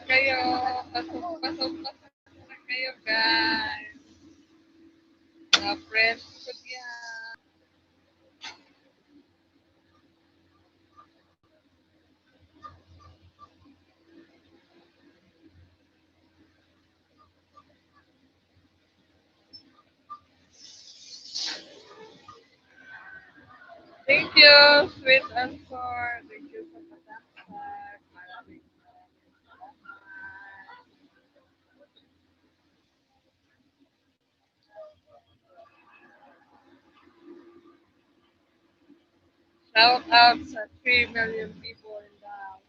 kayo. Pasok na kayo, guys. Mga friends ko yan. Thank you, sweet answer. Thank you sa patasak. Maraming salamat. Shout out sa 3 million people in the house.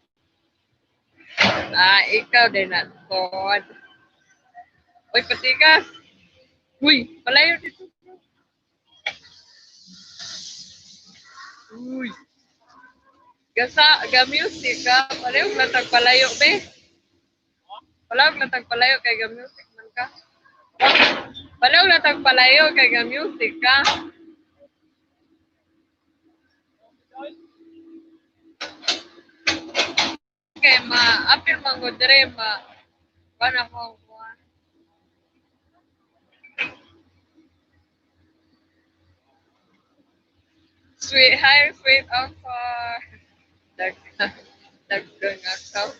Ikaw din na, Todd. Uy, patikas. Uy, palayo dito. Uy. Ga-music ka. Palayo na tagpalayo, be. Palayo na tagpalayo kay ga-music man ka. Palayo na tagpalayo kay ga-music ka. Kay apil man go dire pana ko kuha. Hi, sweet offer. Dagdag ako.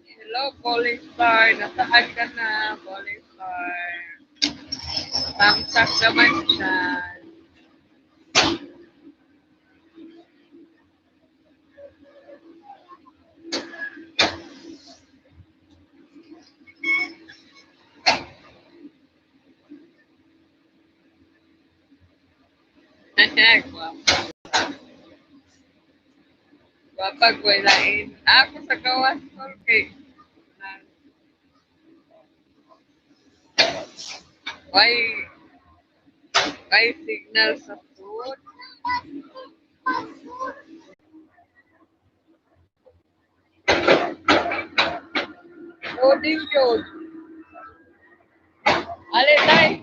Hello, Bowling Star. Nasaan ka na, Bowling Star? Tamsak naman siya. Guwapa ko lain. Ako sa gawas ko kay why signal sa food? Loading yun. Ali, tay.